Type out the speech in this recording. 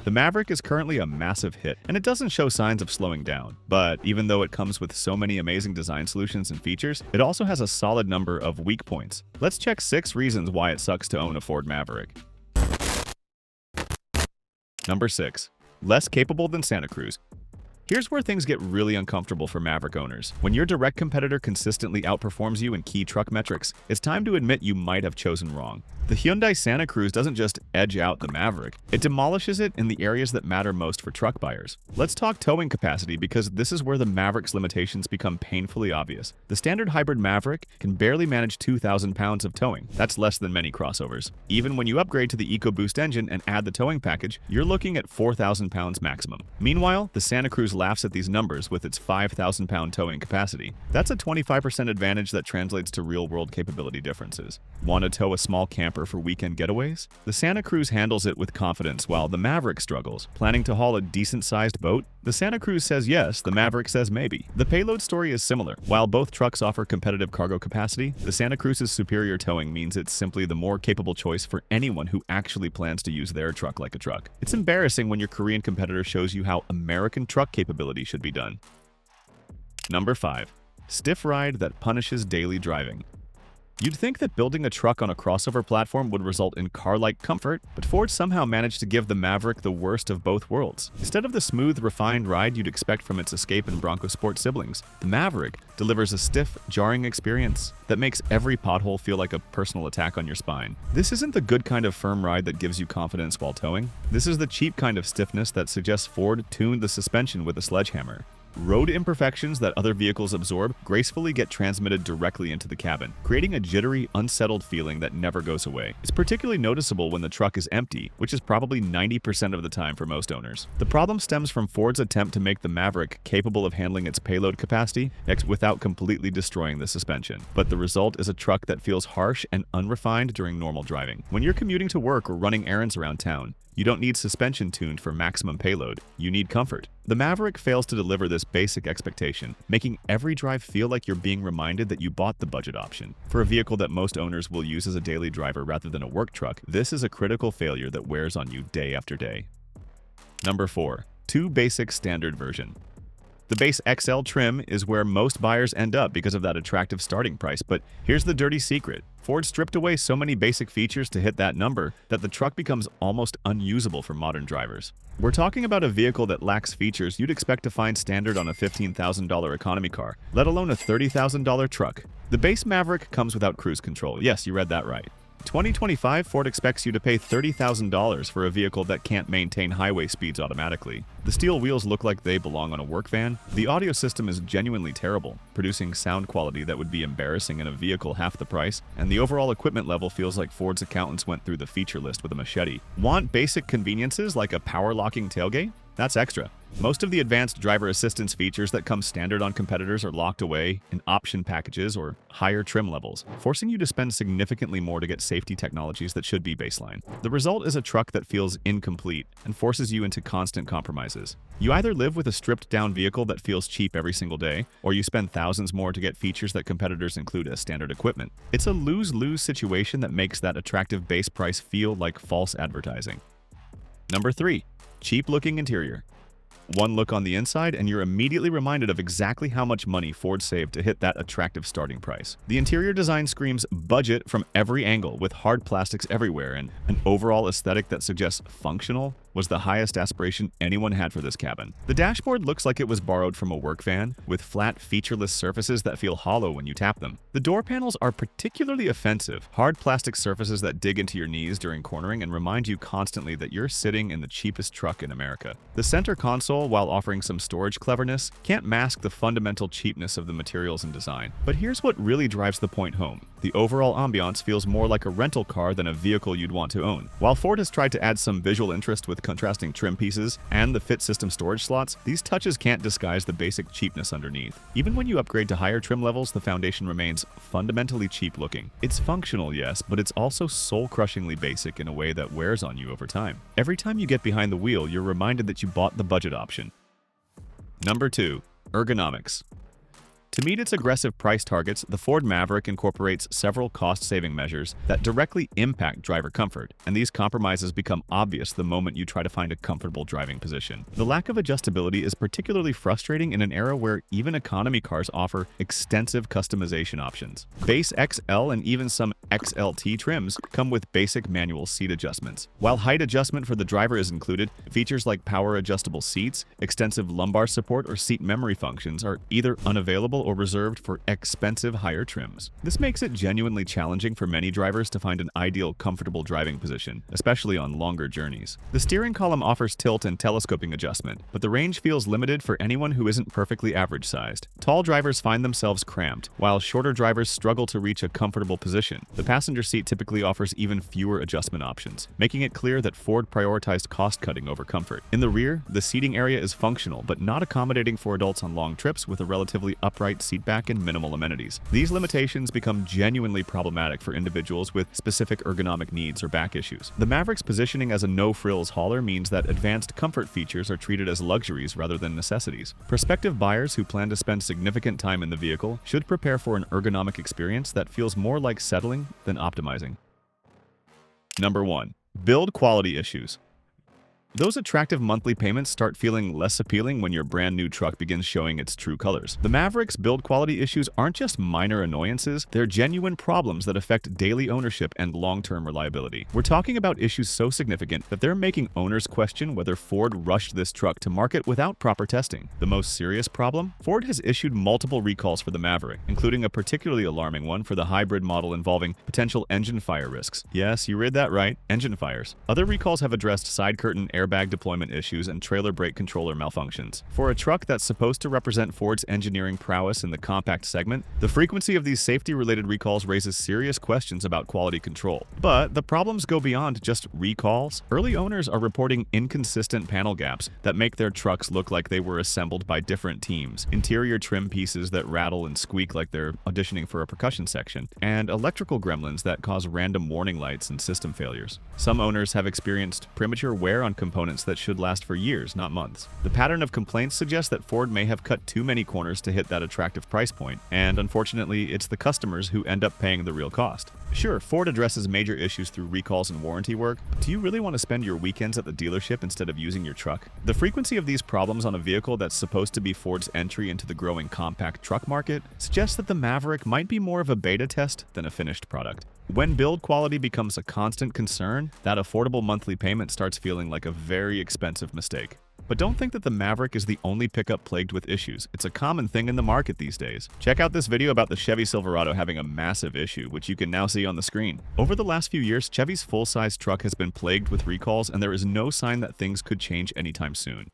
The Maverick is currently a massive hit, and it doesn't show signs of slowing down. But even though it comes with so many amazing design solutions and features, it also has a solid number of weak points. Let's check 6 reasons why it sucks to own a Ford Maverick. Number 6. Less capable than Santa Cruz. Here's where things get really uncomfortable for Maverick owners. When your direct competitor consistently outperforms you in key truck metrics, it's time to admit you might have chosen wrong. The Hyundai Santa Cruz doesn't just edge out the Maverick, it demolishes it in the areas that matter most for truck buyers. Let's talk towing capacity because this is where the Maverick's limitations become painfully obvious. The standard hybrid Maverick can barely manage 2,000 pounds of towing. That's less than many crossovers. Even when you upgrade to the EcoBoost engine and add the towing package, you're looking at 4,000 pounds maximum. Meanwhile, the Santa Cruz laughs at these numbers with its 5,000 pound towing capacity. That's a 25% advantage that translates to real-world capability differences. Want to tow a small camper for weekend getaways? The Santa Cruz handles it with confidence while the Maverick struggles. Planning to haul a decent-sized boat? The Santa Cruz says yes, the Maverick says maybe. The payload story is similar. While both trucks offer competitive cargo capacity, the Santa Cruz's superior towing means it's simply the more capable choice for anyone who actually plans to use their truck like a truck. It's embarrassing when your Korean competitor shows you how American truck capability should be done. Number 5. Stiff ride that punishes daily driving. You'd think that building a truck on a crossover platform would result in car-like comfort, but Ford somehow managed to give the Maverick the worst of both worlds. Instead of the smooth, refined ride you'd expect from its Escape and Bronco Sport siblings, the Maverick delivers a stiff, jarring experience that makes every pothole feel like a personal attack on your spine. This isn't the good kind of firm ride that gives you confidence while towing. This is the cheap kind of stiffness that suggests Ford tuned the suspension with a sledgehammer. Road imperfections that other vehicles absorb gracefully get transmitted directly into the cabin, creating a jittery, unsettled feeling that never goes away. It's particularly noticeable when the truck is empty, which is probably 90% of the time for most owners. The problem stems from Ford's attempt to make the Maverick capable of handling its payload capacity without completely destroying the suspension. But the result is a truck that feels harsh and unrefined during normal driving. When you're commuting to work or running errands around town, you don't need suspension tuned for maximum payload, you need comfort. The Maverick fails to deliver this basic expectation, making every drive feel like you're being reminded that you bought the budget option. For a vehicle that most owners will use as a daily driver rather than a work truck, this is a critical failure that wears on you day after day. Number 4. Too basic standard version. The base XL trim is where most buyers end up because of that attractive starting price, but here's the dirty secret. Ford stripped away so many basic features to hit that number that the truck becomes almost unusable for modern drivers. We're talking about a vehicle that lacks features you'd expect to find standard on a $15,000 economy car, let alone a $30,000 truck. The base Maverick comes without cruise control. Yes, you read that right. 2025, Ford expects you to pay $30,000 for a vehicle that can't maintain highway speeds automatically. The steel wheels look like they belong on a work van. The audio system is genuinely terrible, producing sound quality that would be embarrassing in a vehicle half the price, and the overall equipment level feels like Ford's accountants went through the feature list with a machete. Want basic conveniences like a power-locking tailgate? That's extra. Most of the advanced driver assistance features that come standard on competitors are locked away in option packages or higher trim levels, forcing you to spend significantly more to get safety technologies that should be baseline. The result is a truck that feels incomplete and forces you into constant compromises. You either live with a stripped-down vehicle that feels cheap every single day, or you spend thousands more to get features that competitors include as standard equipment. It's a lose-lose situation that makes that attractive base price feel like false advertising. Number 3. Cheap-looking interior. One look on the inside and you're immediately reminded of exactly how much money Ford saved to hit that attractive starting price. The interior design screams budget from every angle, with hard plastics everywhere, and an overall aesthetic that suggests functional was the highest aspiration anyone had for this cabin. The dashboard looks like it was borrowed from a work van, with flat, featureless surfaces that feel hollow when you tap them. The door panels are particularly offensive, hard plastic surfaces that dig into your knees during cornering and remind you constantly that you're sitting in the cheapest truck in America. The center console, while offering some storage cleverness, can't mask the fundamental cheapness of the materials and design. But here's what really drives the point home. The overall ambiance feels more like a rental car than a vehicle you'd want to own. While Ford has tried to add some visual interest with contrasting trim pieces and the fit system storage slots, these touches can't disguise the basic cheapness underneath. Even when you upgrade to higher trim levels, the foundation remains fundamentally cheap looking. It's functional, yes, but it's also soul-crushingly basic in a way that wears on you over time. Every time you get behind the wheel, you're reminded that you bought the budget option. Number 2. Ergonomics. To meet its aggressive price targets, the Ford Maverick incorporates several cost-saving measures that directly impact driver comfort, and these compromises become obvious the moment you try to find a comfortable driving position. The lack of adjustability is particularly frustrating in an era where even economy cars offer extensive customization options. Base XL and even some XLT trims come with basic manual seat adjustments. While height adjustment for the driver is included, features like power-adjustable seats, extensive lumbar support, or seat memory functions are either unavailable or reserved for expensive higher trims. This makes it genuinely challenging for many drivers to find an ideal, comfortable driving position, especially on longer journeys. The steering column offers tilt and telescoping adjustment, but the range feels limited for anyone who isn't perfectly average-sized. Tall drivers find themselves cramped, while shorter drivers struggle to reach a comfortable position. The passenger seat typically offers even fewer adjustment options, making it clear that Ford prioritized cost-cutting over comfort. In the rear, the seating area is functional but not accommodating for adults on long trips with a relatively upright seat back and minimal amenities. These limitations become genuinely problematic for individuals with specific ergonomic needs or back issues. The Maverick's positioning as a no-frills hauler means that advanced comfort features are treated as luxuries rather than necessities. Prospective buyers who plan to spend significant time in the vehicle should prepare for an ergonomic experience that feels more like settling than optimizing. Number 1. Build quality issues. Those attractive monthly payments start feeling less appealing when your brand new truck begins showing its true colors. The Maverick's build quality issues aren't just minor annoyances, they're genuine problems that affect daily ownership and long-term reliability. We're talking about issues so significant that they're making owners question whether Ford rushed this truck to market without proper testing. The most serious problem? Ford has issued multiple recalls for the Maverick, including a particularly alarming one for the hybrid model involving potential engine fire risks. Yes, you read that right, engine fires. Other recalls have addressed side curtain airbag deployment issues and trailer brake controller malfunctions. For a truck that's supposed to represent Ford's engineering prowess in the compact segment, the frequency of these safety-related recalls raises serious questions about quality control. But the problems go beyond just recalls. Early owners are reporting inconsistent panel gaps that make their trucks look like they were assembled by different teams, interior trim pieces that rattle and squeak like they're auditioning for a percussion section, and electrical gremlins that cause random warning lights and system failures. Some owners have experienced premature wear on components that should last for years, not months. The pattern of complaints suggests that Ford may have cut too many corners to hit that attractive price point, and unfortunately, it's the customers who end up paying the real cost. Sure, Ford addresses major issues through recalls and warranty work, but do you really want to spend your weekends at the dealership instead of using your truck? The frequency of these problems on a vehicle that's supposed to be Ford's entry into the growing compact truck market suggests that the Maverick might be more of a beta test than a finished product. When build quality becomes a constant concern, that affordable monthly payment starts feeling like a very expensive mistake. But don't think that the Maverick is the only pickup plagued with issues. It's a common thing in the market these days. Check out this video about the Chevy Silverado having a massive issue, which you can now see on the screen. Over the last few years, Chevy's full-size truck has been plagued with recalls, and there is no sign that things could change anytime soon.